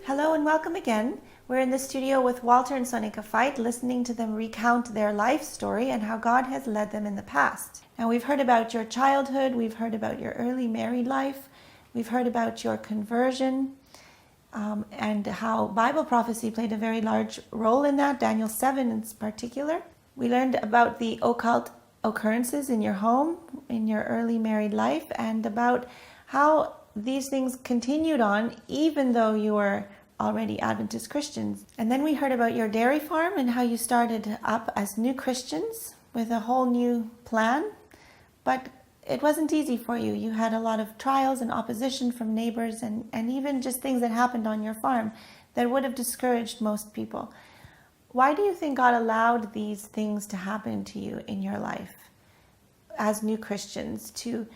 Hello and welcome again. We're in the studio with Walter and Sonika Veit, listening to them recount their life story and how God has led them in the past. Now we've heard about your childhood, we've heard about your early married life, we've heard about your conversion, and how Bible prophecy played a very large role in that, Daniel 7 in particular. We learned about the occult occurrences in your home, in your early married life, and about how these things continued on even though you were already Adventist Christians. And then we heard about your dairy farm and how you started up as new Christians with a whole new plan. But it wasn't easy for you. You had a lot of trials and opposition from neighbors and even just things that happened on your farm that would have discouraged most people. Why do you think God allowed these things to happen to you in your life as new Christians, to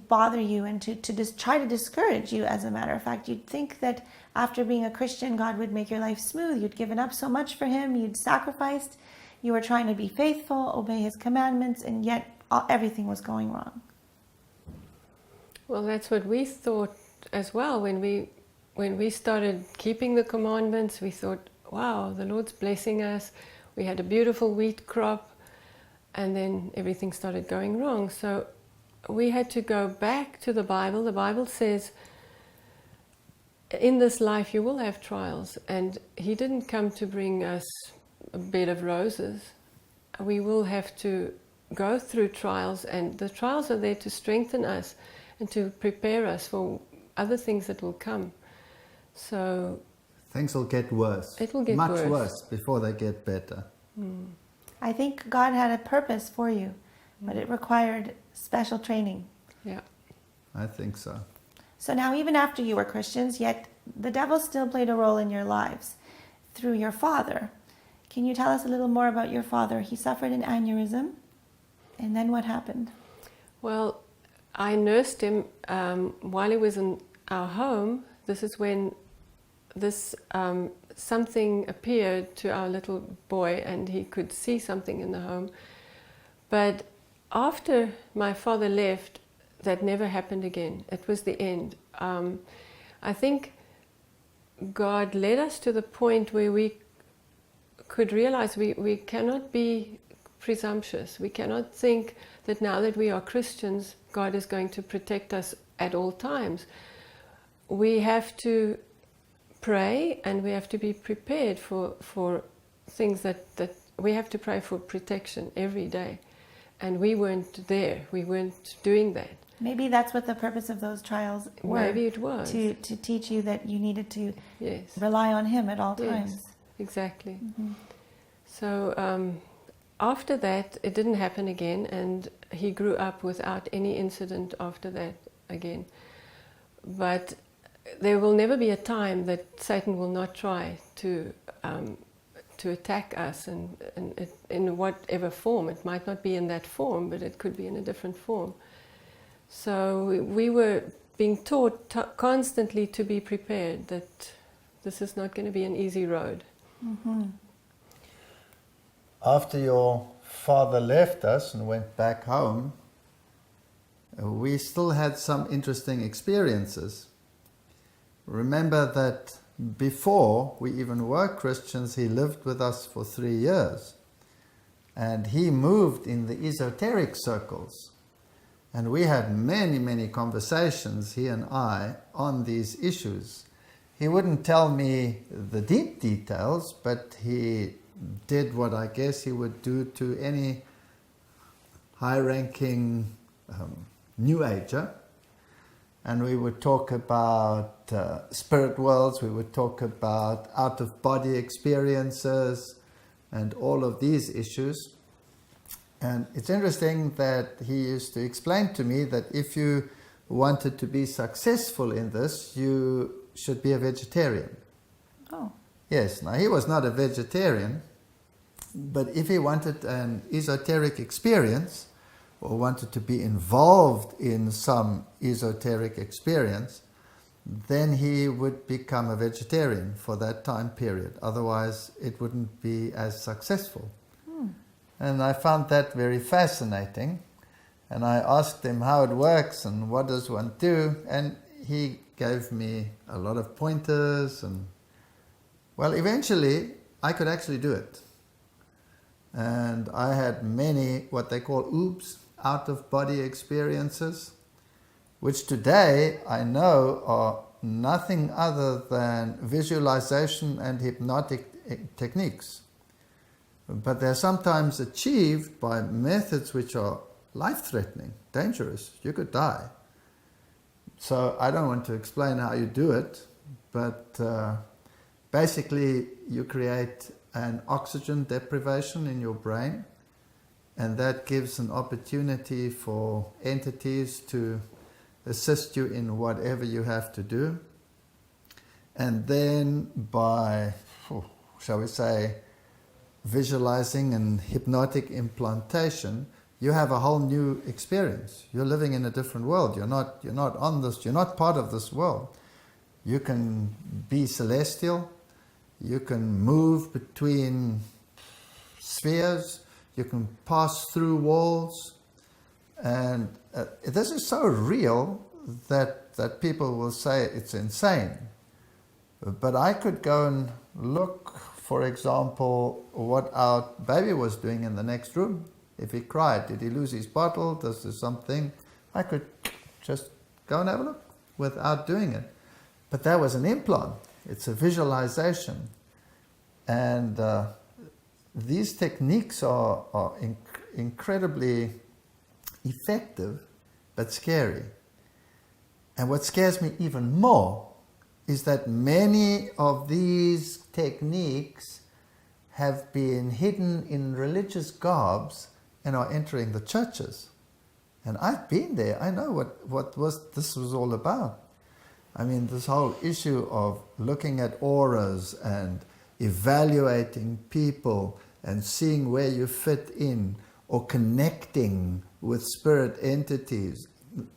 bother you and to just try to discourage you? As a matter of fact, you'd think that after being a Christian, God would make your life smooth. You'd given up so much for Him, you'd sacrificed, you were trying to be faithful, obey His commandments, and yet everything was going wrong. Well, that's what we thought as well. When we started keeping the commandments, we thought, wow, the Lord's blessing us. We had a beautiful wheat crop, and then everything started going wrong. So we had to go back to the Bible. The Bible says, in this life you will have trials, and He didn't come to bring us a bed of roses. We will have to go through trials, and the trials are there to strengthen us and to prepare us for other things that will come. So things will get worse. It will get much worse before they get better. I think God had a purpose for you, but it required special training. Yeah, I think so. So now, even after you were Christians, yet the devil still played a role in your lives through your father. Can you tell us a little more about your father? He suffered an aneurysm, and then what happened? Well, I nursed him while he was in our home. This is when this something appeared to our little boy, and he could see something in the home. But after my father left, that never happened again. It was the end. I think God led us to the point where we could realize we cannot be presumptuous. We cannot think that now that we are Christians, God is going to protect us at all times. We have to pray, and we have to be prepared for things that we have to pray for protection every day. And we weren't there. We weren't doing that. Maybe that's what the purpose of those trials were. Maybe it was. To teach you that you needed to Yes. rely on Him at all Yes, times. exactly. So after that, it didn't happen again, and he grew up without any incident after that again. But there will never be a time that Satan will not try to attack us, and in whatever form. It might not be in that form, but it could be in a different form. So we were being taught constantly to be prepared, that this is not going to be an easy road. After your father left us and went back home, we still had some interesting experiences. Remember that before we even were Christians, he lived with us for 3 years. And he moved in the esoteric circles. And we had many, many conversations, he and I, on these issues. He wouldn't tell me the deep details, but he did what I guess he would do to any high-ranking New Ager. And we would talk about spirit worlds, we would talk about out-of-body experiences, and all of these issues. And it's interesting that he used to explain to me that if you wanted to be successful in this, you should be a vegetarian. Oh. Yes, now he was not a vegetarian, but if he wanted an esoteric experience, or wanted to be involved in some esoteric experience, then he would become a vegetarian for that time period. Otherwise, it wouldn't be as successful. And I found that very fascinating. And I asked him how it works and what does one do. And he gave me a lot of pointers, and well, eventually I could actually do it. And I had many what they call oops, out-of-body experiences, which today I know are nothing other than visualization and hypnotic techniques. But they're sometimes achieved by methods which are life-threatening, dangerous. You could die. So I don't want to explain how you do it, but basically you create an oxygen deprivation in your brain, and that gives an opportunity for entities to assist you in whatever you have to do. And then by, shall we say, visualizing and hypnotic implantation, you have a whole new experience. You're living in a different world. You're not on this, you're not part of this world. You can be celestial, you can move between spheres, you can pass through walls, and this is so real that people will say it's insane. But I could go and look, for example, what our baby was doing in the next room. If he cried, did he lose his bottle? Does there something? I could just go and have a look without doing it. But that was an implant. It's a visualization. And these techniques are incredibly effective, but scary. And what scares me even more is that many of these techniques have been hidden in religious garbs and are entering the churches. And I've been there. I know what this was all about. I mean, this whole issue of looking at auras and evaluating people and seeing where you fit in, or connecting with spirit entities,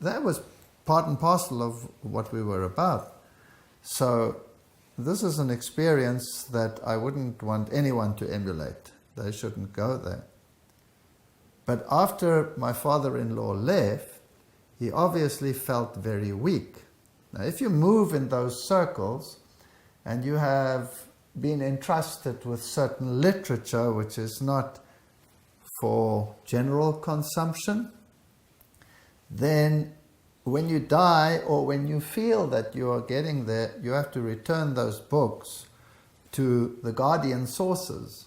that was part and parcel of what we were about. So this is an experience that I wouldn't want anyone to emulate. They shouldn't go there. But after my father-in-law left, he obviously felt very weak. Now, if you move in those circles and you have been entrusted with certain literature which is not for general consumption, then when you die or when you feel that you are getting there, you have to return those books to the guardian sources.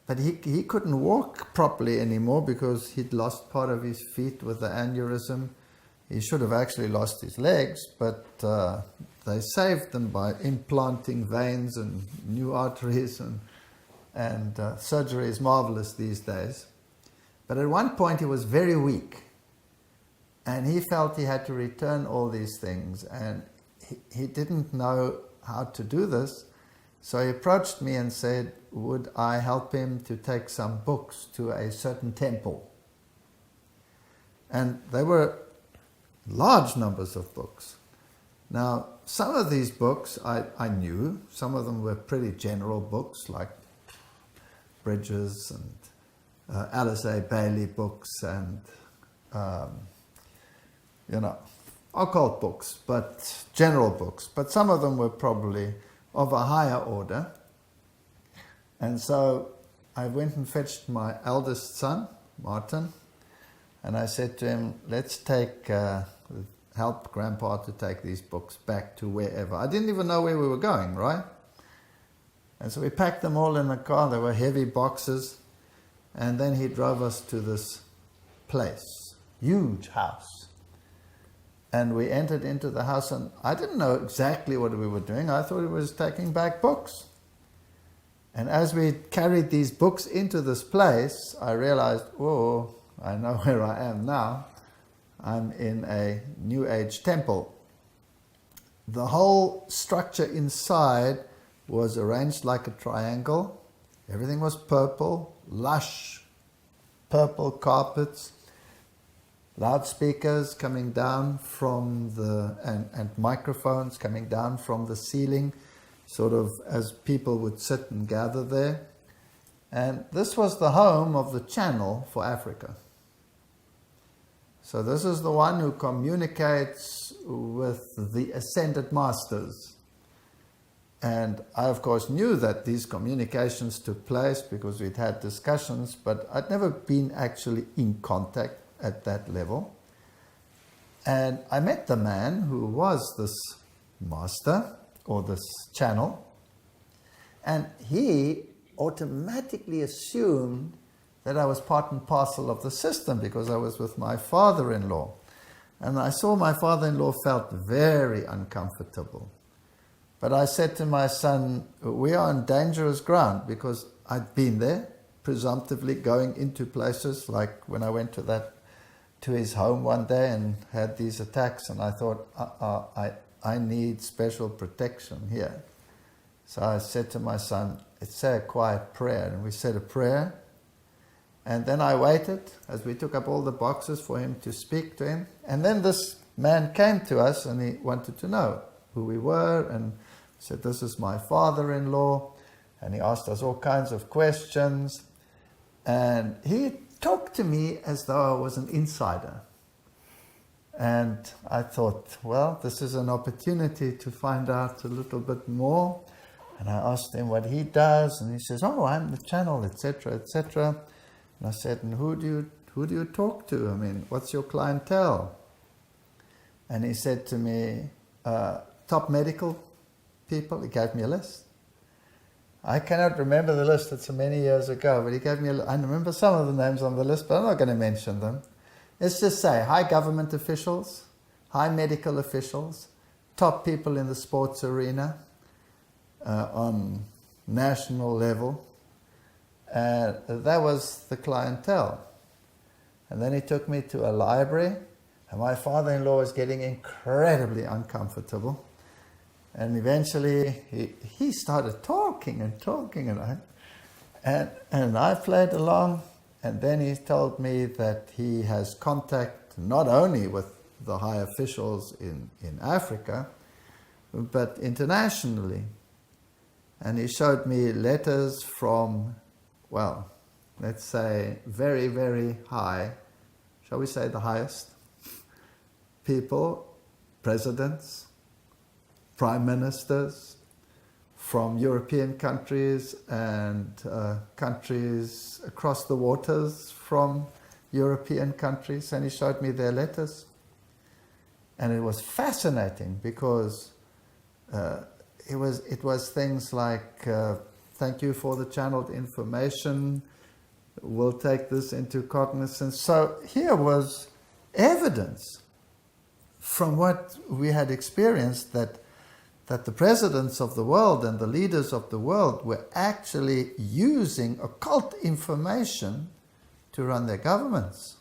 But he couldn't walk properly anymore because he'd lost part of his feet with the aneurysm. He should have actually lost his legs, but they saved them by implanting veins and new arteries, and surgery is marvelous these days. But at one point he was very weak, and he felt he had to return all these things, and he didn't know how to do this. So he approached me and said, would I help him to take some books to a certain temple? And they were large numbers of books. Now, some of these books I knew. Some of them were pretty general books, like Bridges and Alice A. Bailey books and, occult books, but general books. But some of them were probably of a higher order. And so I went and fetched my eldest son, Martin, and I said to him, let's help Grandpa to take these books back to wherever. I didn't even know where we were going, right? And so we packed them all in the car. They were heavy boxes. And then he drove us to this place, huge house. And we entered into the house, and I didn't know exactly what we were doing. I thought he was taking back books. And as we carried these books into this place, I realized, oh, I know where I am now. I'm in a New Age temple. The whole structure inside was arranged like a triangle. Everything was purple, lush purple carpets, loudspeakers coming down from and microphones coming down from the ceiling, sort of as people would sit and gather there. And this was the home of the channel for Africa. So this is the one who communicates with the ascended masters. And I, of course, knew that these communications took place because we'd had discussions, but I'd never been actually in contact at that level. And I met the man who was this master, or this channel, and he automatically assumed that I was part and parcel of the system because I was with my father-in-law. And I saw my father-in-law felt very uncomfortable. But I said to my son, we are on dangerous ground, because I'd been there, presumptively going into places like when I went to his home one day and had these attacks, and I thought, I need special protection here. So I said to my son, let's say a quiet prayer. And we said a prayer. And then I waited as we took up all the boxes for him to speak to him. And then this man came to us and he wanted to know who we were, and said, this is my father-in-law. And he asked us all kinds of questions. And he talked to me as though I was an insider. And I thought, well, this is an opportunity to find out a little bit more. And I asked him what he does, and he says, oh, I'm the channel, etc., etc. And I said, and who do you talk to? I mean, what's your clientele? And he said to me, top medical people. He gave me a list. I cannot remember the list, it's so many years ago, but he gave me I remember some of the names on the list, but I'm not going to mention them. Let's just say high government officials, high medical officials, top people in the sports arena, on national level. That was the clientele. And then he took me to a library, and my father-in-law was getting incredibly uncomfortable. And eventually he started talking, and I played along. And then he told me that he has contact not only with the high officials in Africa, but internationally. And he showed me letters from, well, let's say very, very high, shall we say the highest, people, presidents, prime ministers from European countries and countries across the waters from European countries, and he showed me their letters. And it was fascinating because it was things like, thank you for the channeled information, we'll take this into cognizance. So here was evidence from what we had experienced that the presidents of the world and the leaders of the world were actually using occult information to run their governments.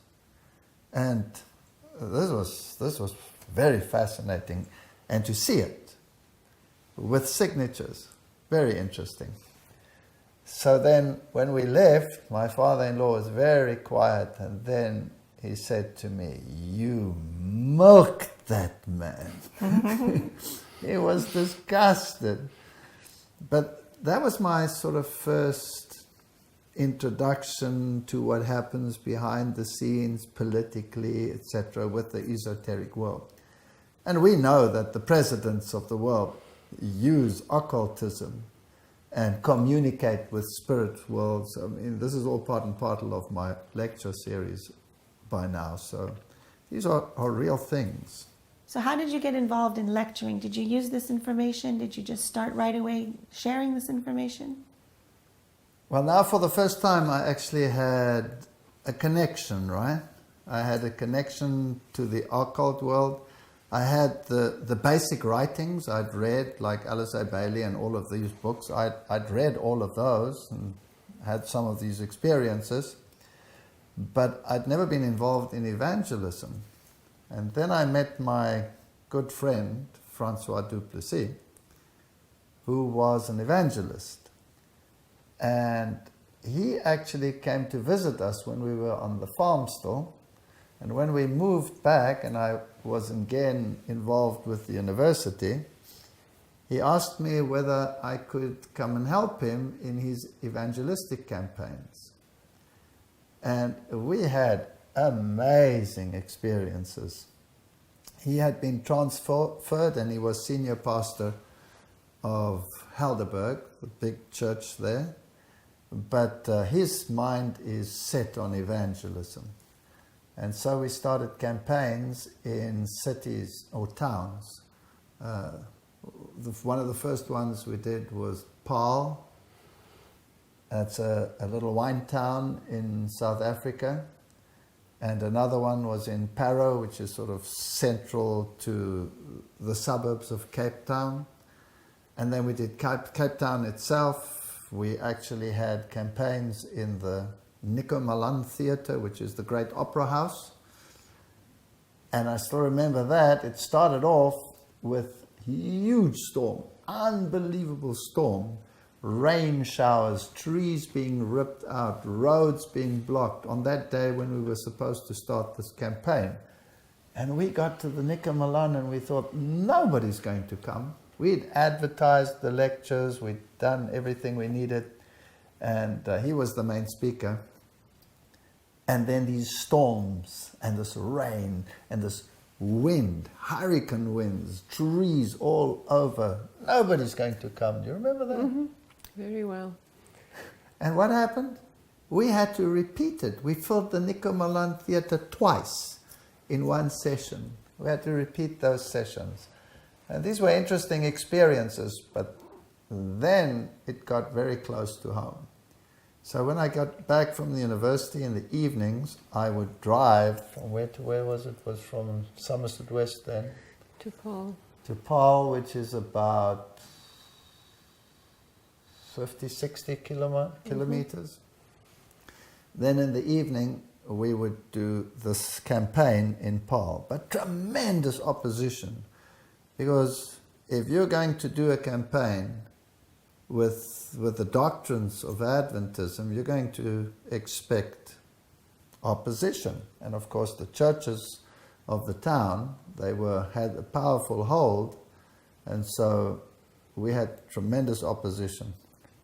And this was very fascinating, and to see it with signatures, very interesting. So then when we left, my father-in-law was very quiet, and then he said to me, you milked that man. He was disgusted. But that was my sort of first introduction to what happens behind the scenes, politically, etc., with the esoteric world. And we know that the presidents of the world use occultism and communicate with spirit worlds. I mean, this is all part and parcel of my lecture series by now. So these are real things. So how did you get involved in lecturing? Did you use this information? Did you just start right away sharing this information? Well, now for the first time I actually had a connection, right? I had a connection to the occult world. I had the basic writings I'd read, like Alistair Bailey and all of these books. I'd read all of those and had some of these experiences, but I'd never been involved in evangelism. And then I met my good friend, Fransoom DuPLesi, who was an evangelist. And he actually came to visit us when we were on the farm still. And when we moved back, and I was again involved with the university, he asked me whether I could come and help him in his evangelistic campaigns. And we had amazing experiences. He had been transferred and he was senior pastor of Helderberg, the big church there. But his mind is set on evangelism. And so we started campaigns in cities or towns. One of the first ones we did was Paarl. That's a little wine town in South Africa. And another one was in Parow, which is sort of central to the suburbs of Cape Town. And then we did Cape Town itself. We actually had campaigns in the Nico Theatre, which is the great opera house. And I still remember that. It started off with huge storm, unbelievable storm, rain showers, trees being ripped out, roads being blocked on that day when we were supposed to start this campaign. And we got to the Nico and we thought, nobody's going to come. We'd advertised the lectures, we'd done everything we needed, and he was the main speaker. And then these storms, and this rain, and this wind, hurricane winds, trees all over. Nobody's going to come. Do you remember that? Mm-hmm. Very well. And what happened? We had to repeat it. We filled the Nico Theatre twice in one session. We had to repeat those sessions. And these were interesting experiences, but then it got very close to home. So when I got back from the university in the evenings, I would drive from where to where was it? It was from Somerset West then. To Paarl. To Paarl, which is about 50, 60 kilometers. Then in the evening, we would do this campaign in Paarl. But tremendous opposition. Because if you're going to do a campaign with the doctrines of Adventism, you're going to expect opposition. And of course the churches of the town, they had a powerful hold, and so we had tremendous opposition.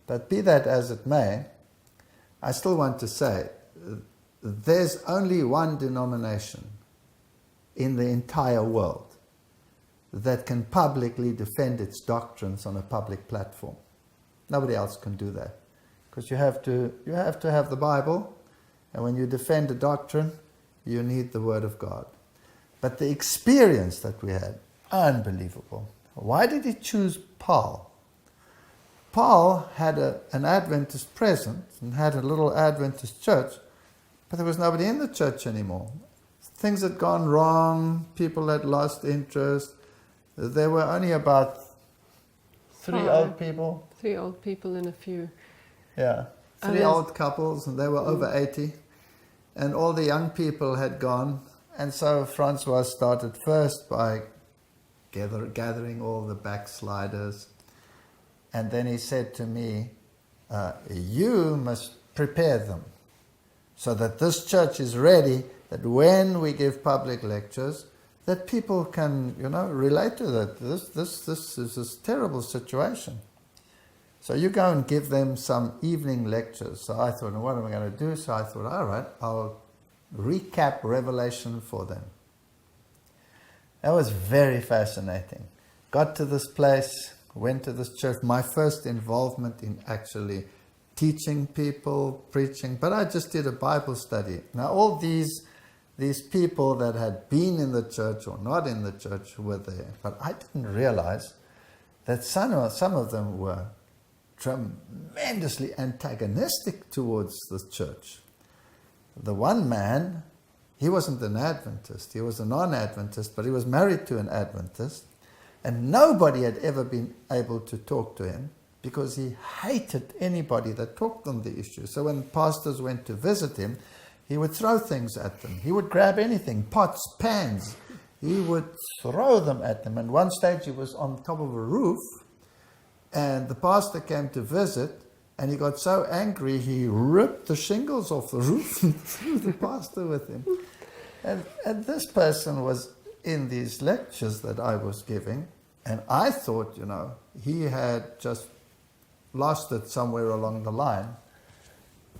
But be that as it may, I still want to say, there's only one denomination in the entire world that can publicly defend its doctrines on a public platform. Nobody else can do that, because you have to have the Bible, and when you defend a doctrine, you need the Word of God. But the experience that we had, unbelievable. Why did he choose Paarl? Paarl had an Adventist presence and had a little Adventist church, but there was nobody in the church anymore. Things had gone wrong, people had lost interest. There were only about three old people. 3 old people and a few. Yeah, 3 old couples, and they were over 80. And all the young people had gone. And so Francois started first by gathering all the backsliders. And then he said to me, you must prepare them so that this church is ready, that when we give public lectures, that people can, relate to that. This is a terrible situation. So you go and give them some evening lectures. So I thought, what am I going to do? So I thought, all right, I'll recap Revelation for them. That was very fascinating. Got to this place, went to this church. My first involvement in actually teaching people, preaching, but I just did a Bible study. Now all these people that had been in the church or not in the church were there. But I didn't realize that some of them were tremendously antagonistic towards the church. The one man, he wasn't an Adventist. He was a non-Adventist, but he was married to an Adventist. And nobody had ever been able to talk to him because he hated anybody that talked on the issue. So when pastors went to visit him, he would throw things at them. He would grab anything, pots, pans. He would throw them at them. And one stage he was on top of a roof, and the pastor came to visit, and he got so angry he ripped the shingles off the roof and threw the pastor with him. And this person was in these lectures that I was giving, and I thought, he had just lost it somewhere along the line.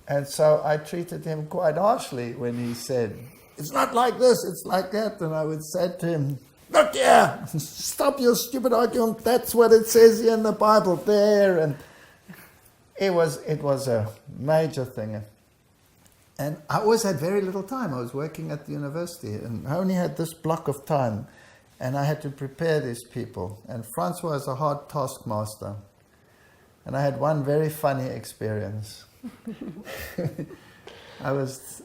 And so I treated him quite harshly when he said, it's not like this, it's like that. And I would say to him, look here, stop your stupid argument, that's what it says here in the Bible there. And it was a major thing. And I always had very little time. I was working at the university and I only had this block of time. And I had to prepare these people. And Francois is a hard taskmaster. And I had one very funny experience. I was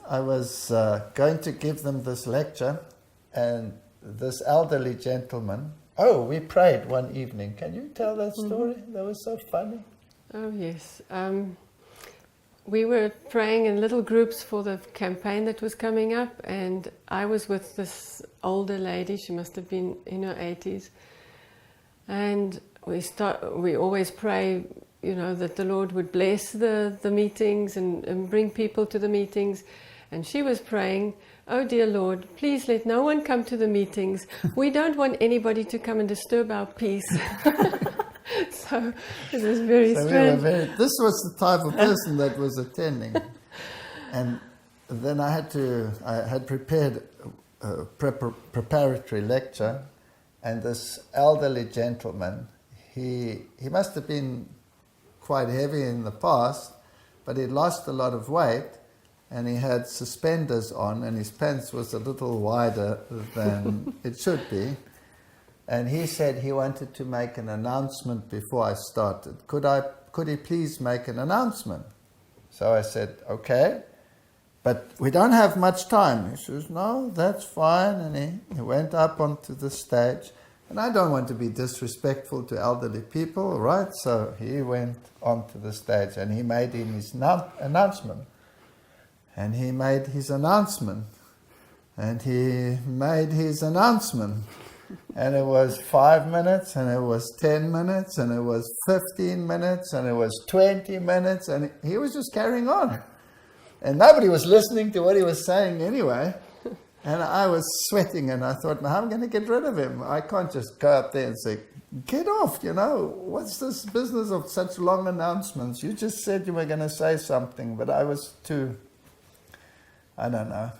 going to give them this lecture, and this elderly gentleman. Oh, we prayed one evening. Can you tell that story? That was so funny. Oh yes. We were praying in little groups for the campaign that was coming up, and I was with this older lady. She must have been in her 80s, and we always pray, that the Lord would bless the meetings and bring people to the meetings. And she was praying, oh dear Lord, please let no one come to the meetings. We don't want anybody to come and disturb our peace. So it was very strange. This was the type of person that was attending. And then I had prepared a preparatory lecture, and this elderly gentleman, he must have been quite heavy in the past, but he lost a lot of weight, and he had suspenders on, and his pants was a little wider than it should be. And he said he wanted to make an announcement before I started. Could he please make an announcement? So I said, okay, but we don't have much time. He says, no, that's fine. And he went up onto the stage. And I don't want to be disrespectful to elderly people, right? So he went onto the stage and he made his announcement. And he made his announcement. And he made his announcement. And it was 5 minutes, and it was 10 minutes, and it was 15 minutes, and it was 20 minutes, and he was just carrying on. And nobody was listening to what he was saying anyway. And I was sweating, and I thought, now I'm going to get rid of him. I can't just go up there and say, get off, what's this business of such long announcements? You just said you were going to say something, but I was too, I don't know,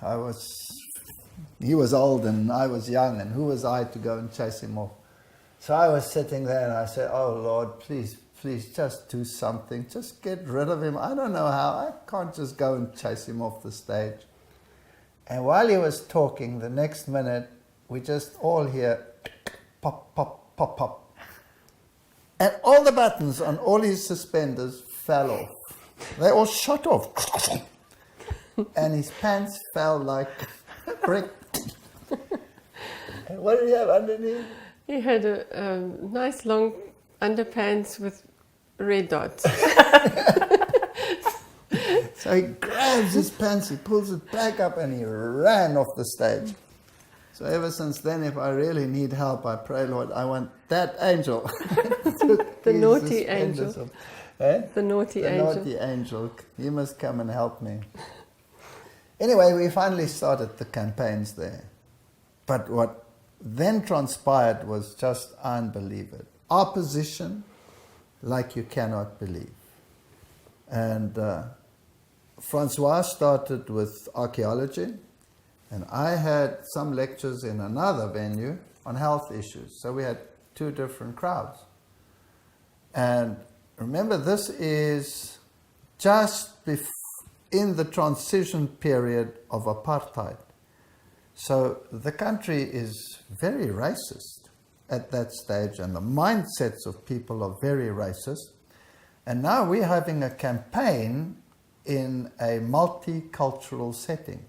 he was old and I was young, and who was I to go and chase him off? So I was sitting there and I said, oh Lord, please just do something. Just get rid of him. I don't know how. I can't just go and chase him off the stage. And while he was talking, the next minute, we just all hear pop, pop, pop, pop. And all the buttons on all his suspenders fell off. They all shot off. And his pants fell like a brick. And what did he have underneath? He had a nice long underpants with red dots. So he grabs his pants, he pulls it back up, and he ran off the stage. So ever since then, if I really need help, I pray, Lord, I want that angel. The naughty angel. The naughty angel. He must come and help me. Anyway, we finally started the campaigns there. But what then transpired was just unbelievable. Opposition like you cannot believe. And Francois started with archaeology, and I had some lectures in another venue on health issues. So we had two different crowds. And remember, this is just in the transition period of apartheid. So the country is very racist at that stage, and the mindsets of people are very racist. And now we're having a campaign in a multicultural setting.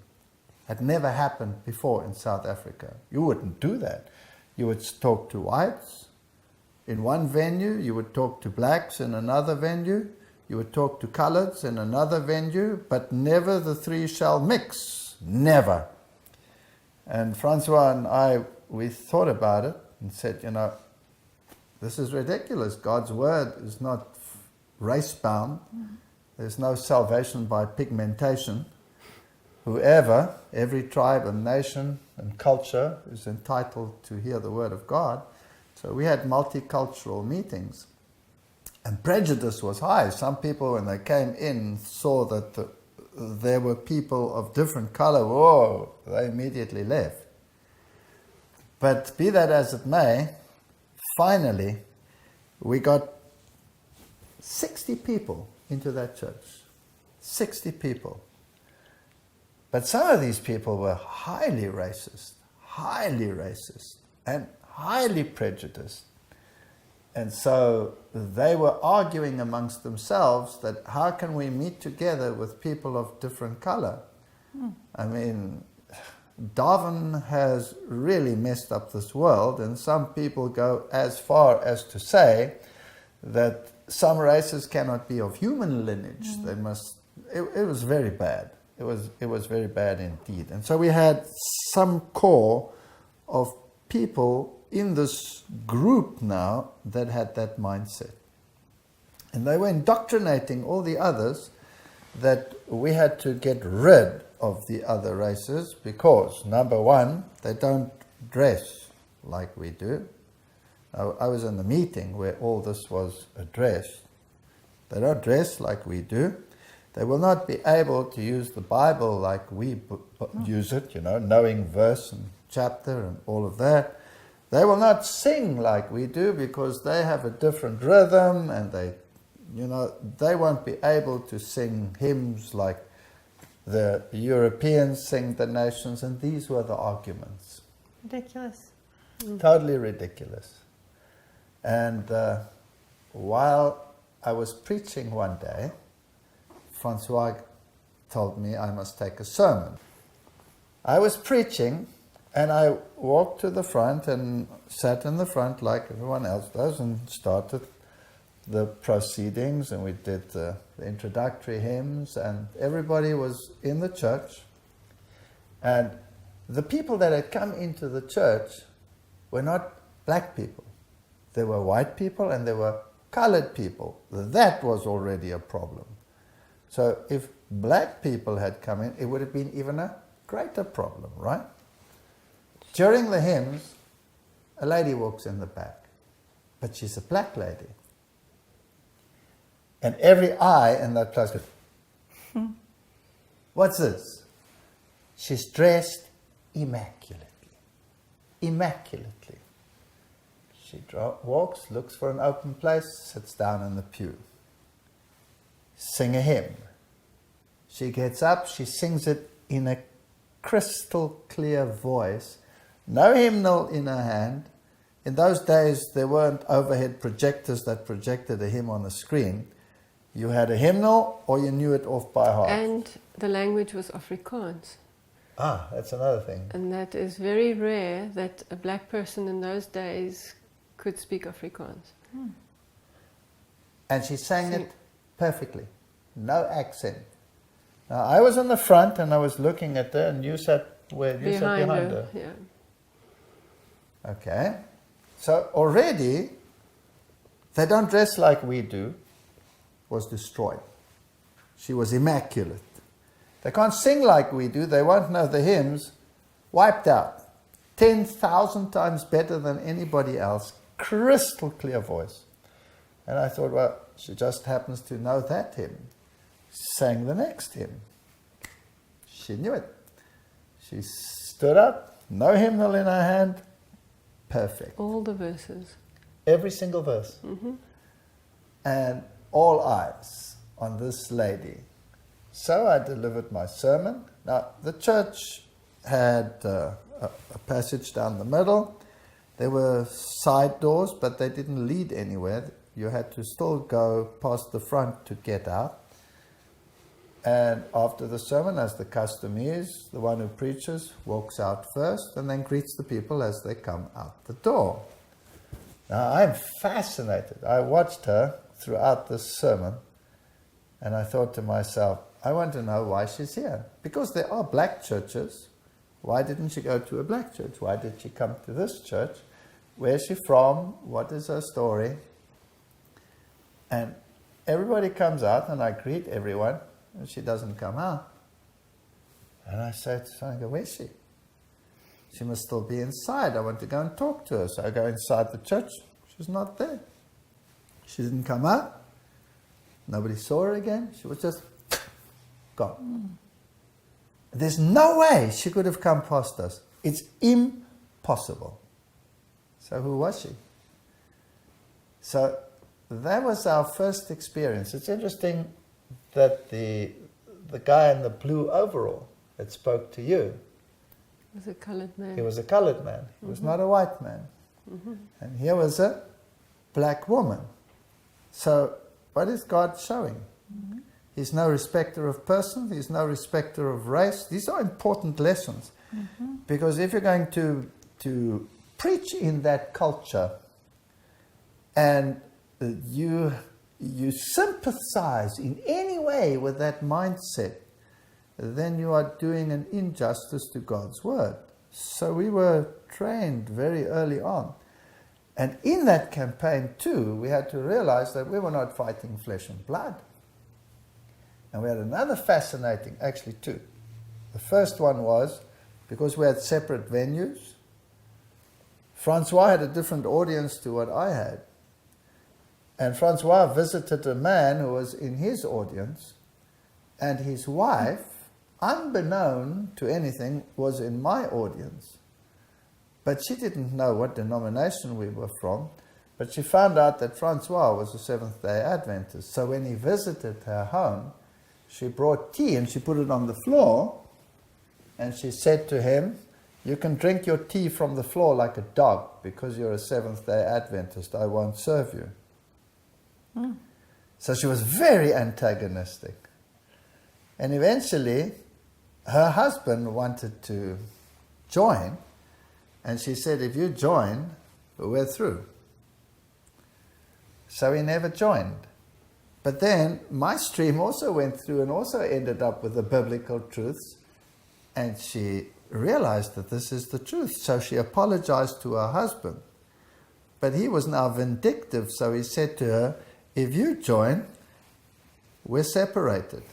Had never happened before in South Africa. You wouldn't do that. You would talk to whites in one venue, you would talk to blacks in another venue, you would talk to coloreds in another venue, but never the three shall mix. Never. And Francois and I, we thought about it and said, this is ridiculous. God's word is not race-bound. There's no salvation by pigmentation. Whoever, every tribe and nation and culture is entitled to hear the word of God. So we had multicultural meetings. And prejudice was high. Some people, when they came in, saw that there were people of different color, whoa, they immediately left. But be that as it may, finally, we got 60 people into that church. 60 people. But some of these people were highly racist, and highly prejudiced. And so they were arguing amongst themselves that how can we meet together with people of different color? I mean, Darwin has really messed up this world, and some people go as far as to say that some races cannot be of human lineage. They must. It was very bad. It was very bad indeed. And so we had some core of people in this group now that had that mindset. And they were indoctrinating all the others that we had to get rid of the other races because, number one, they don't dress like we do. I was in the meeting where all this was addressed. They don't dress like we do. They will not be able to use the Bible like we use it, knowing verse and chapter and all of that. They will not sing like we do because they have a different rhythm, and they won't be able to sing hymns like the Europeans sing the nations, and these were the arguments. Ridiculous. Totally ridiculous. And while I was preaching one day, Francois told me I must take a sermon. I was preaching, and I walked to the front and sat in the front like everyone else does and started the proceedings, and we did the introductory hymns, and everybody was in the church. And the people that had come into the church were not black people. There were white people and there were colored people. That was already a problem. So if black people had come in, it would have been even a greater problem, right? During the hymns, a lady walks in the back, but she's a black lady. And every eye in that place goes, what's this? She's dressed immaculately. Immaculately. She walks, looks for an open place, sits down in the pew. Sing a hymn. She gets up, she sings it in a crystal clear voice. No hymnal in her hand. In those days, there weren't overhead projectors that projected a hymn on the screen. You had a hymnal or you knew it off by heart. And the language was Afrikaans. Ah, that's another thing. And that is very rare that a black person in those days could speak Afrikaans. And she sang it perfectly. No accent. Now, I was in the front and I was looking at her, and you sat where? You sat behind her. Yeah. Okay. So already, they don't dress like we do, was destroyed. She was immaculate. They can't sing like we do. They won't know the hymns. Wiped out. 10,000 times better than anybody else. Crystal clear voice. And I thought, well, she just happens to know that hymn. Sang the next hymn. She knew it. She stood up, no hymnal in her hand. Perfect. All the verses. Every single verse. Mm-hmm. And all eyes on this lady. So I delivered my sermon. Now, the church had a passage down the middle. There were side doors, but they didn't lead anywhere. You had to still go past the front to get out. And after the sermon, as the custom is, the one who preaches walks out first and then greets the people as they come out the door. Now, I'm fascinated. I watched her throughout this sermon, and I thought to myself, I want to know why she's here. Because there are black churches. Why didn't she go to a black church? Why did she come to this church? Where is she from? What is her story? And everybody comes out, and I greet everyone, and she doesn't come out. And I said to Sanga, where is she? She must still be inside. I want to go and talk to her. So I go inside the church. She's not there. She didn't come out. Nobody saw her again. She was just gone. There's no way she could have come past us. It's impossible. So who was she? So that was our first experience. It's interesting that the guy in the blue overall that spoke to you, Was a colored man. he was a colored man. He was not a white man. And here was a black woman. So what is God showing? He's no respecter of persons. He's no respecter of race. These are important lessons. Because if you're going to preach in that culture and you sympathize in any way with that mindset, then you are doing an injustice to God's word. So we were trained very early on. And in that campaign too, we had to realize that we were not fighting flesh and blood. And we had another fascinating, actually two. The first one was, because we had separate venues, Francois had a different audience to what I had. And Francois visited a man who was in his audience, and his wife, unbeknown to anything, was in my audience. But she didn't know what denomination we were from, but she found out that Francois was a Seventh-day Adventist. So when he visited her home, she brought tea and she put it on the floor, and she said to him, "You can drink your tea from the floor like a dog, because you're a Seventh-day Adventist. I won't serve you." So she was very antagonistic. And eventually, her husband wanted to join, and she said, "If you join, we're through." So he never joined. But then my stream also went through and also ended up with the biblical truths, and she realized that this is the truth. So she apologized to her husband. But he was now vindictive, so he said to her, "If you join, we're separated."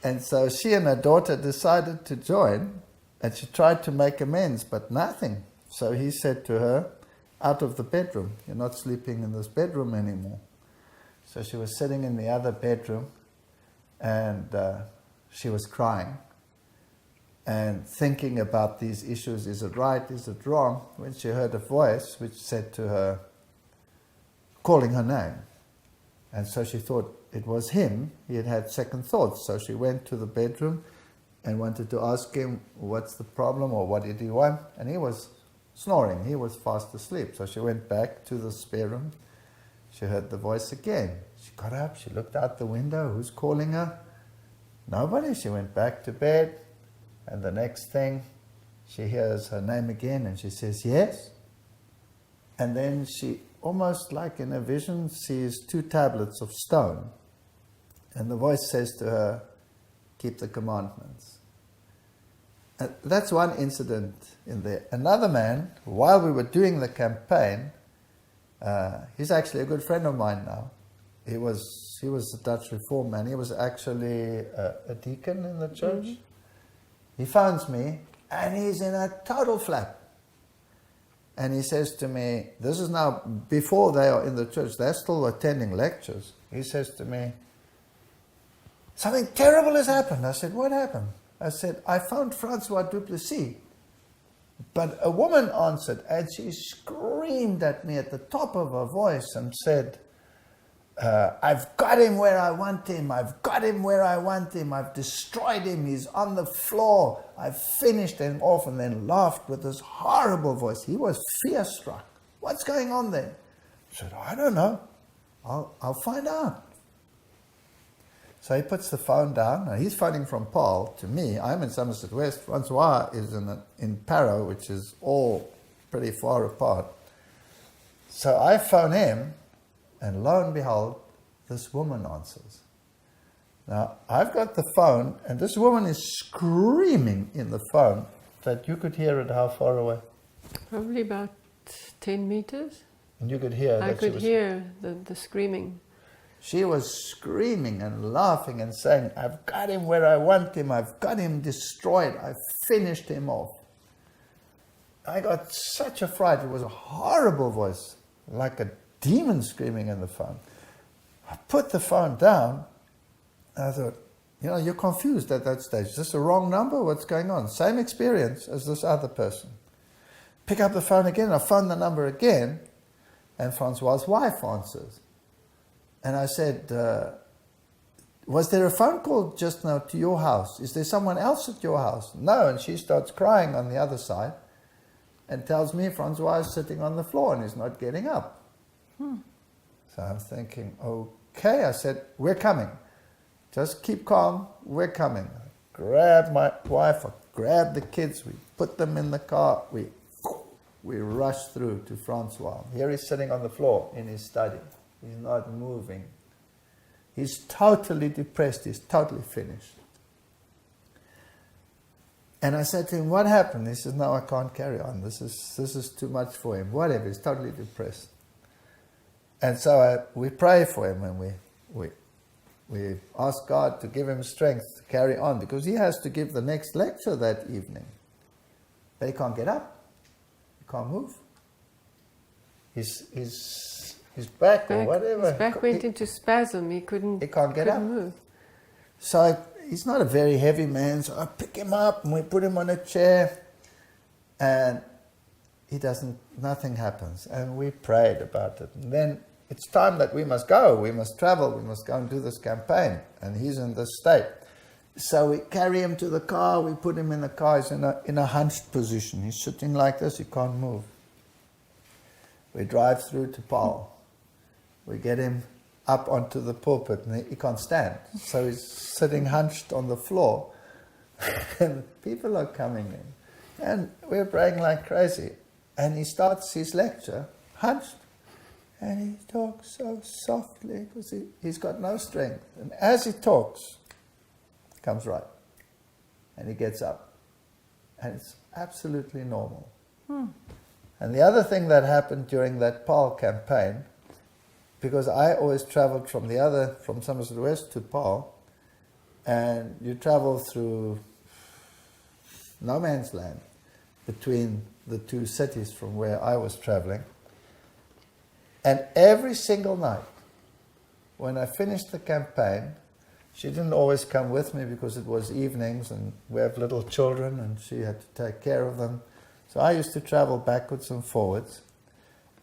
And so she and her daughter decided to join, and she tried to make amends, but nothing. So he said to her, "Out of the bedroom. You're not sleeping in this bedroom anymore." So she was sitting in the other bedroom, and she was crying and thinking about these issues. Is it right? Is it wrong? When she heard a voice which said to her, calling her name. And so she thought it was him. He had had second thoughts. So she went to the bedroom and wanted to ask him, what's the problem, or what did he want? And he was snoring. He was fast asleep. So she went back to the spare room. She heard the voice again. She got up. She looked out the window. Who's calling her? Nobody. She went back to bed. And the next thing, she hears her name again, and she says, "Yes." And then she, almost like in a vision, sees 2 tablets of stone. And the voice says to her, "Keep the commandments." And that's one incident in there. Another man, while we were doing the campaign, he's actually a good friend of mine now. He was a Dutch Reformed man. He was actually a deacon in the church. He phones me, and he's in a total flap. And he says to me, this is now before they are in the church, they're still attending lectures. He says to me, "Something terrible has happened." I said, "What happened?" I said, "I found Fransoom DuPLesi." But a woman answered, and she screamed at me at the top of her voice and said, "I've got him where I want him. I've got him where I want him. I've destroyed him. He's on the floor. I've finished him off," and then laughed with this horrible voice. He was fear-struck. "What's going on there?" I said, "I don't know. I'll find out." So he puts the phone down. Now he's phoning from Paarl to me. I'm in Somerset West. Francois is in Parow, which is all pretty far apart. So I phone him, and lo and behold, this woman answers. Now, I've got the phone, and this woman is screaming in the phone that you could hear it how far away? Probably about 10 meters. And you could hear I that could she was, hear the screaming. She was screaming and laughing and saying, "I've got him where I want him. I've got him destroyed. I've finished him off." I got such a fright. It was a horrible voice, like a demon screaming in the phone. I put the phone down, and I thought, you're confused at that stage. Is this a wrong number? What's going on? Same experience as this other person. Pick up the phone again. I phone the number again, and Francois' wife answers. And I said, was there a phone call just now to your house? Is there someone else at your house? No. And she starts crying on the other side and tells me Francois is sitting on the floor and is not getting up. So I'm thinking, okay. I said, we're coming. Just keep calm. We're coming. I grabbed my wife. I grabbed the kids. We put them in the car. We rushed through to Francois. Here he's sitting on the floor in his study. He's not moving. He's totally depressed. He's totally finished. And I said to him, what happened? He says, no, I can't carry on. This is too much for him. Whatever, he's totally depressed. And so we pray for him, and we ask God to give him strength to carry on, because he has to give the next lecture that evening. But he can't get up. He can't move. His back or whatever. His back went into spasm. He can't get up. Move. So he's not a very heavy man, so I pick him up and we put him on a chair, and nothing happens. And we prayed about it. And then it's time that we must go, we must travel, we must go and do this campaign. And he's in this state. So we carry him to the car, we put him in the car, he's in a hunched position. He's sitting like this, he can't move. We drive through to Paul. We get him up onto the pulpit, and he can't stand. So he's sitting hunched on the floor. And people are coming in. And we're praying like crazy. And he starts his lecture, hunched. And he talks so softly, because he's got no strength. And as he talks, he comes right. And he gets up. And it's absolutely normal. And the other thing that happened during that Paul campaign, because I always traveled from Somerset West to Paul, and you travel through no man's land between the two cities from where I was traveling. And every single night, when I finished the campaign, she didn't always come with me because it was evenings and we have little children and she had to take care of them. So I used to travel backwards and forwards.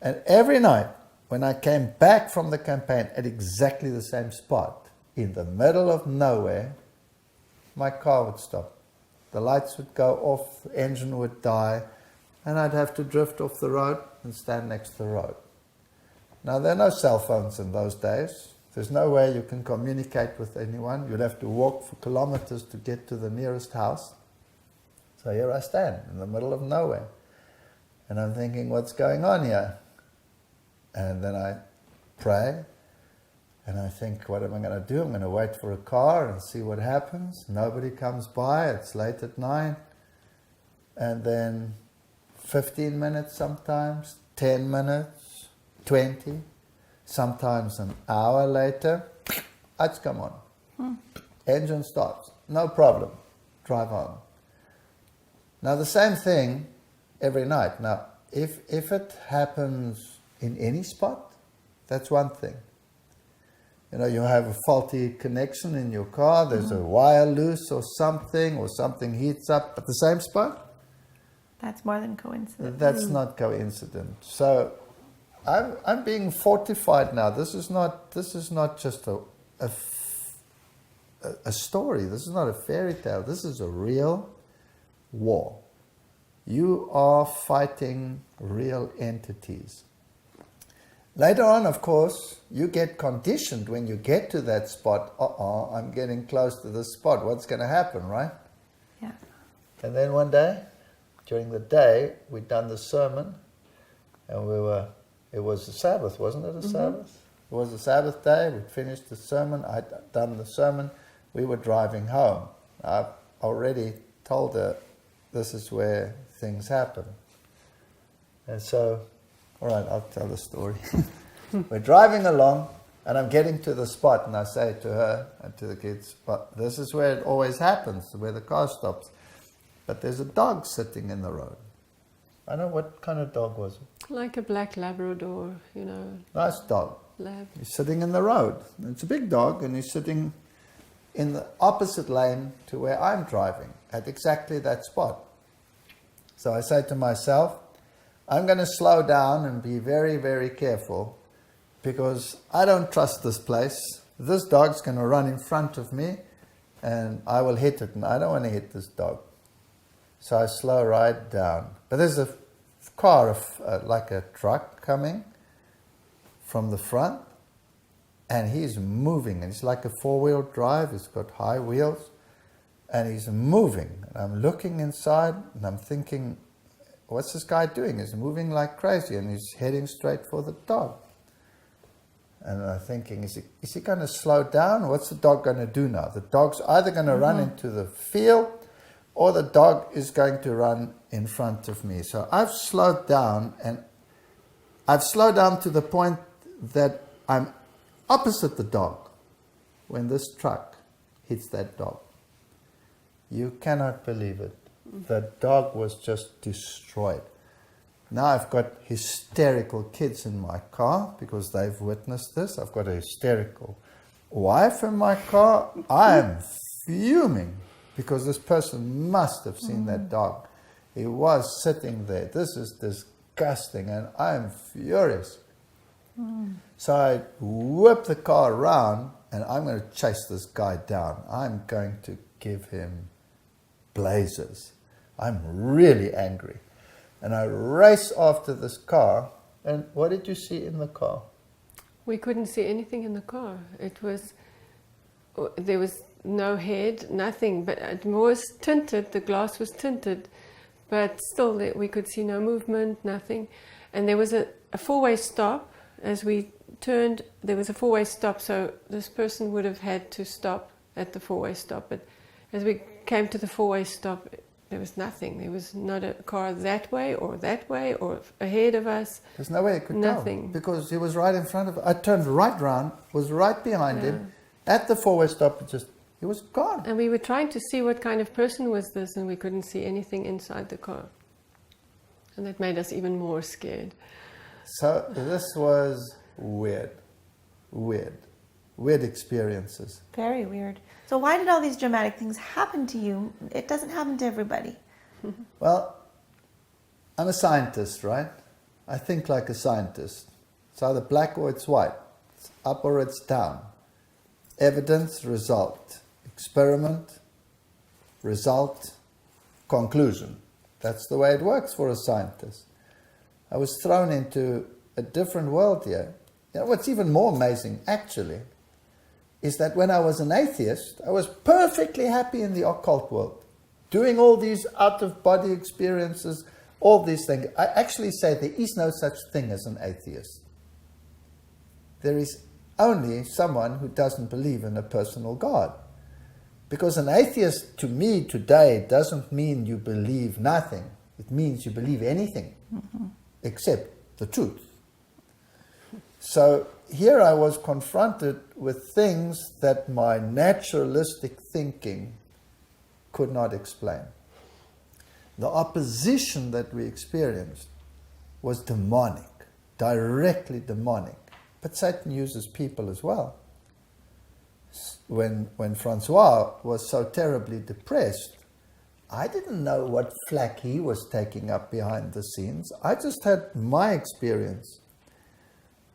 And every night, when I came back from the campaign at exactly the same spot, in the middle of nowhere, my car would stop. The lights would go off, the engine would die, and I'd have to drift off the road and stand next to the road. Now, there are no cell phones in those days. There's no way you can communicate with anyone. You'd have to walk for kilometers to get to the nearest house. So here I stand in the middle of nowhere. And I'm thinking, what's going on here? And then I pray, and I think, what am I going to do? I'm going to wait for a car and see what happens. Nobody comes by. It's late at night. And then 15 minutes sometimes, 10 minutes, 20, sometimes an hour later, lights come on. Engine stops. No problem. Drive on. Now the same thing every night. Now, if it happens in any spot, that's one thing. You have a faulty connection in your car, there's a wire loose or something heats up at the same spot. That's more than coincidence. That's not coincident. So I'm being fortified now. This is not just a story. This is not a fairy tale. This is a real war. You are fighting real entities. Later on, of course, you get conditioned when you get to that spot. I'm getting close to this spot. What's going to happen, right? Yeah. And then one day, during the day, we'd done the sermon, and it was the Sabbath, wasn't it a Sabbath? It was a Sabbath day. We'd finished the sermon. I'd done the sermon. We were driving home. I've already told her this is where things happen. And so, all right, I'll tell the story. We're driving along, and I'm getting to the spot, and I say to her and to the kids, but this is where it always happens, where the car stops. But there's a dog sitting in the road. I don't know, what kind of dog was it? Like a black Labrador, Nice dog. Lab. He's sitting in the road. It's a big dog, and he's sitting in the opposite lane to where I'm driving, at exactly that spot. So I say to myself, I'm going to slow down and be very, very careful, because I don't trust this place. This dog's going to run in front of me and I will hit it, and I don't want to hit this dog. So I slow right down. But there's a car, like a truck coming from the front, and he's moving. And it's like a four-wheel drive. It's got high wheels, and he's moving. And I'm looking inside, and I'm thinking, what's this guy doing? He's moving like crazy, and he's heading straight for the dog. And I'm thinking, is he going to slow down? What's the dog going to do now? The dog's either going to run into the field, or the dog is going to run in front of me. So I've slowed down, and I've slowed down to the point that I'm opposite the dog when this truck hits that dog. You cannot believe it. The dog was just destroyed. Now I've got hysterical kids in my car because they've witnessed this. I've got a hysterical wife in my car. I am fuming because this person must have seen that dog. He was sitting there. This is disgusting, and I am furious. So I whip the car around, and I'm going to chase this guy down. I'm going to give him blazes. I'm really angry. And I race after this car. And what did you see in the car? We couldn't see anything in the car. There was no head, nothing, but it was tinted, the glass was tinted, but still we could see no movement, nothing. And there was a four-way stop. As we turned, there was a four-way stop, so this person would have had to stop at the four-way stop. But as we came to the four-way stop, there was nothing. There was not a car that way or ahead of us. There's no way it could Nothing. go. Because he was right in front of us. I turned right round, was right behind him. At the four-way stop, he was gone. And we were trying to see what kind of person was this, and we couldn't see anything inside the car. And that made us even more scared. So this was weird experiences. Very weird. So why did all these dramatic things happen to you? It doesn't happen to everybody. Well, I'm a scientist, right? I think like a scientist. It's either black or it's white. It's up or it's down. Evidence, result. Experiment, result, conclusion. That's the way it works for a scientist. I was thrown into a different world here. You know, what's even more amazing, actually, is that when I was an atheist, I was perfectly happy in the occult world, doing all these out-of-body experiences, all these things. I actually say there is no such thing as an atheist. There is only someone who doesn't believe in a personal God. Because an atheist, to me today, doesn't mean you believe nothing. It means you believe anything, except the truth. So here I was confronted with things that my naturalistic thinking could not explain. The opposition that we experienced was demonic, directly demonic. But Satan uses people as well. When Francois was so terribly depressed, I didn't know what flack he was taking up behind the scenes. I just had my experience.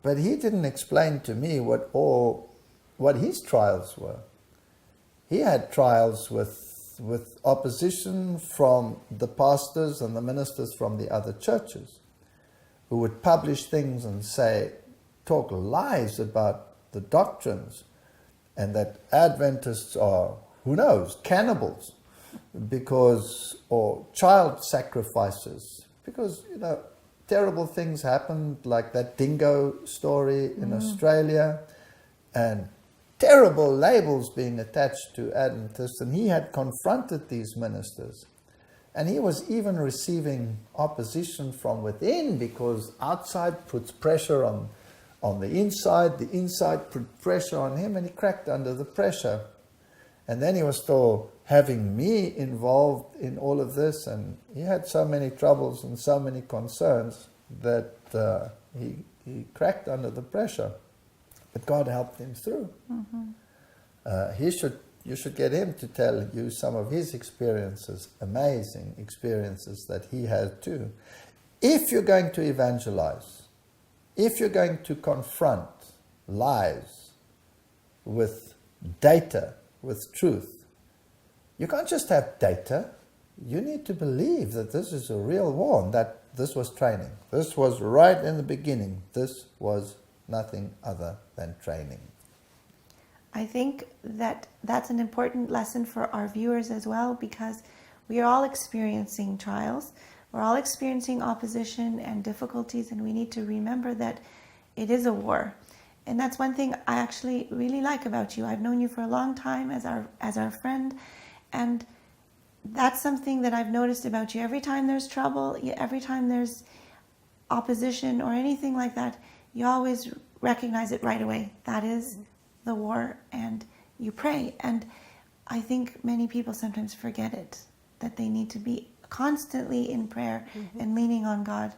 But he didn't explain to me what his trials were. He had trials with opposition from the pastors and the ministers from the other churches, who would publish things and talk lies about the doctrines, and that Adventists are, who knows, cannibals, or child sacrifices, because, terrible things happened, like that dingo story in Australia, and terrible labels being attached to Adventists, and he had confronted these ministers. And he was even receiving opposition from within, because outside puts pressure on the inside put pressure on him, and he cracked under the pressure. And then he was still having me involved in all of this, and he had so many troubles and so many concerns that he cracked under the pressure. But God helped him through. He should you should get him to tell you some of his experiences, amazing experiences that he had too. If you're going to evangelize, if you're going to confront lies with data, with truth, you can't just have data. You need to believe that this is a real war and that this was training. This was right in the beginning. This was nothing other than training. I think that that's an important lesson for our viewers as well, because we are all experiencing trials. We're all experiencing opposition and difficulties, and we need to remember that it is a war. And that's one thing I actually really like about you. I've known you for a long time as our friend, and that's something that I've noticed about you. Every time there's trouble, every time there's opposition or anything like that, you always recognize it right away. That is the war, and you pray. And I think many people sometimes forget it, that they need to be constantly in prayer and leaning on God.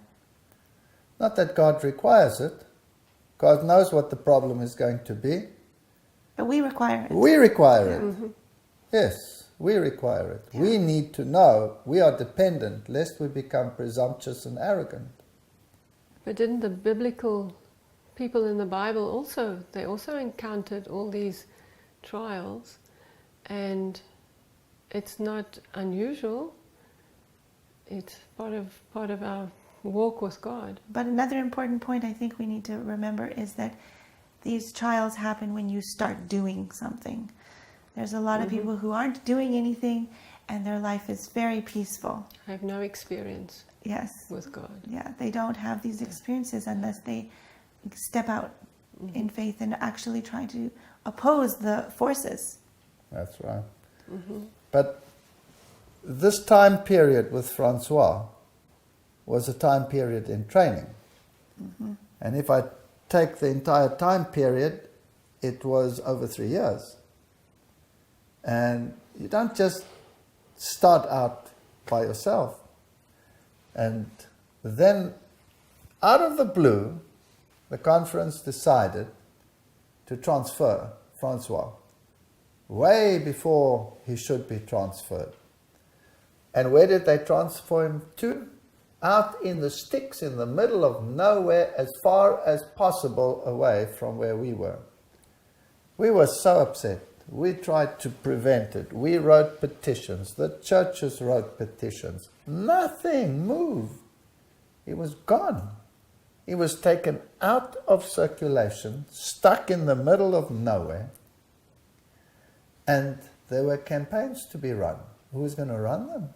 Not that God requires it. God knows what the problem is going to be. But we require it. We require it. Yes, we require it. Yeah. We need to know we are dependent, lest we become presumptuous and arrogant. But didn't the biblical people in the Bible also encountered all these trials, and it's not unusual. It's part of our walk with God. But another important point I think we need to remember is that these trials happen when you start doing something. There's a lot of people who aren't doing anything and their life is very peaceful. I have no experience Yes. with God. Yeah, they don't have these experiences unless they step out in faith and actually try to oppose the forces. That's right. But this time period with Francois was a time period in training. And if I take the entire time period, it was over 3 years. And you don't just start out by yourself. And then, out of the blue, the conference decided to transfer Francois way before he should be transferred. And where did they transfer him to? Out in the sticks, in the middle of nowhere, as far as possible away from where we were. We were so upset. We tried to prevent it. We wrote petitions. The churches wrote petitions. Nothing moved. He was gone. He was taken out of circulation, stuck in the middle of nowhere. And there were campaigns to be run. Who was going to run them?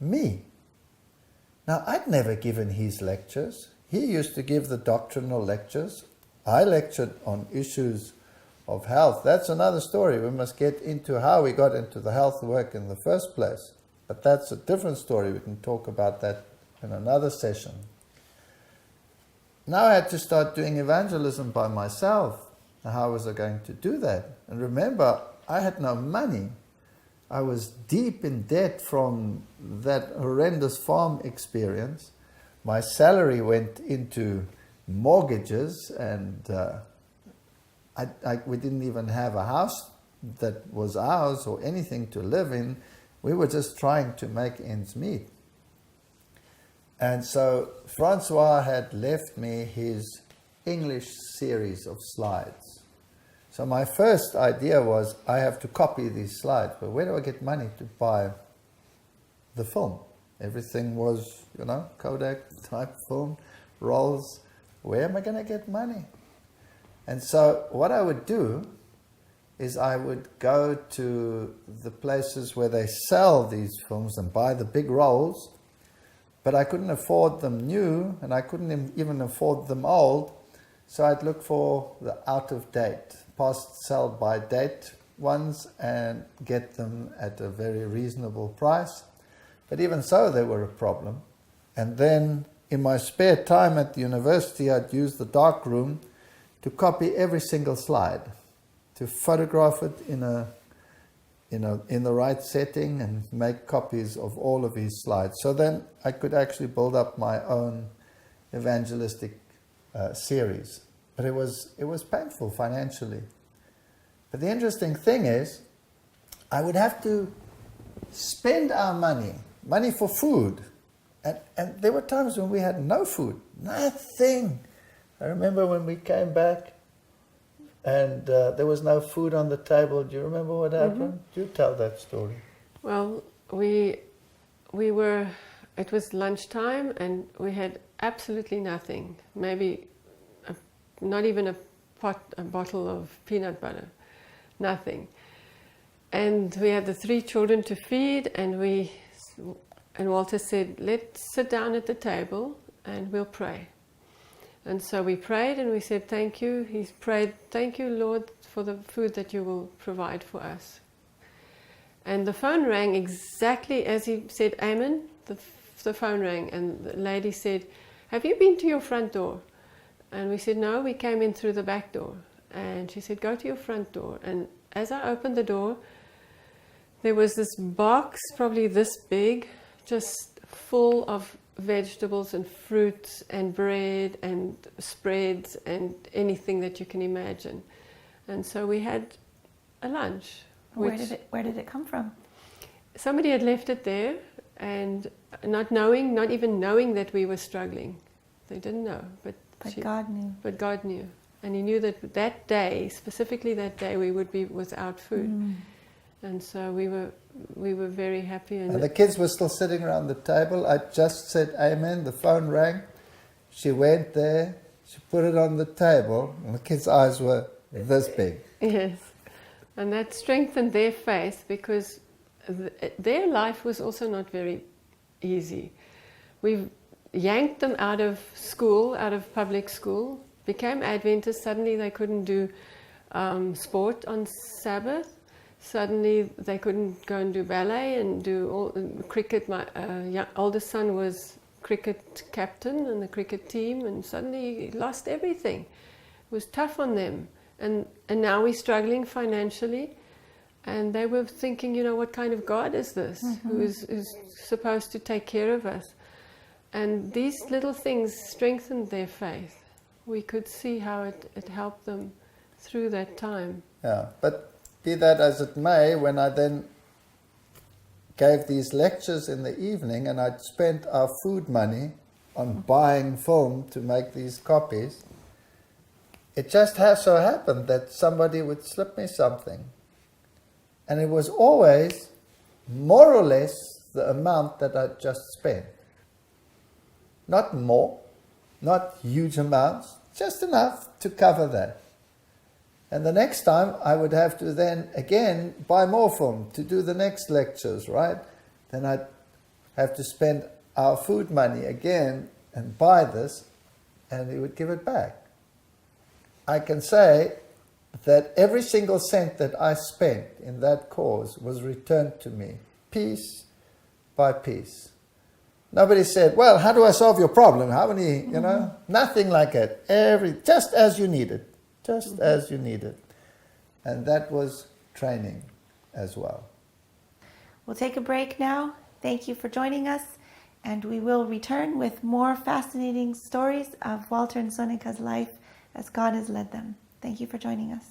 Me. Now, I'd never given his lectures. He used to give the doctrinal lectures. I lectured on issues of health. That's another story. We must get into how we got into the health work in the first place. But that's a different story. We can talk about that in another session. Now I had to start doing evangelism by myself. How was I going to do that? And remember, I had no money. I was deep in debt from that horrendous farm experience. My salary went into mortgages, and we didn't even have a house that was ours or anything to live in. We were just trying to make ends meet. And so Francois had left me his English series of slides. So my first idea was, I have to copy these slides, but where do I get money to buy the film? Everything was, Kodak type film, rolls. Where am I going to get money? And so what I would do is I would go to the places where they sell these films and buy the big rolls, but I couldn't afford them new, and I couldn't even afford them old, so I'd look for the out-of-date, past sell-by-date ones, and get them at a very reasonable price. But even so, they were a problem. And then, in my spare time at the university, I'd use the dark room to copy every single slide, to photograph it in the right setting and make copies of all of his slides. So then I could actually build up my own evangelistic series. But it was painful financially. But the interesting thing is, I would have to spend our money for food. And there were times when we had no food, nothing. I remember when we came back and there was no food on the table. Do you remember what happened? You tell that story. Well, we were, it was lunchtime and we had absolutely nothing. Maybe not even a bottle of peanut butter. Nothing. And we had the 3 children to feed, and Walter said, let's sit down at the table and we'll pray. And so we prayed and we said, thank you. He prayed, thank you, Lord, for the food that you will provide for us. And the phone rang exactly as he said, amen. The phone rang and the lady said, have you been to your front door? And we said, no, we came in through the back door. And she said, go to your front door. And as I opened the door, there was this box, probably this big, just full of vegetables and fruits and bread and spreads and anything that you can imagine. And so we had a lunch. Where did it come from? Somebody had left it there, and not even knowing that we were struggling. They didn't know, but God knew. But God knew. And he knew that day, specifically that day, we would be without food. And so we were very happy. And the kids were still sitting around the table. I just said amen. The phone rang. She went there. She put it on the table. And the kids' eyes were this big. Yes. And that strengthened their faith, because their life was also not very easy. We yanked them out of school, out of public school, became Adventists. Suddenly they couldn't do sport on Sabbath. Suddenly they couldn't go and do ballet and do all cricket. My oldest son was cricket captain in the cricket team, and suddenly he lost everything. It was tough on them. And now we're struggling financially, and they were thinking, what kind of God is this, who is supposed to take care of us? And these little things strengthened their faith. We could see how it helped them through that time. Yeah, but be that as it may, when I then gave these lectures in the evening and I'd spent our food money on buying film to make these copies, it just so happened that somebody would slip me something. And it was always more or less the amount that I'd just spent. Not more, not huge amounts, just enough to cover that. And the next time I would have to then again buy more film to do the next lectures, right? Then I'd have to spend our food money again and buy this, and he would give it back. I can say that every single cent that I spent in that cause was returned to me, piece by piece. Nobody said, well, how do I solve your problem? How many, nothing like it. Just as you need it. Just as you need it. And that was training as well. We'll take a break now. Thank you for joining us. And we will return with more fascinating stories of Walter and Sonika's life as God has led them. Thank you for joining us.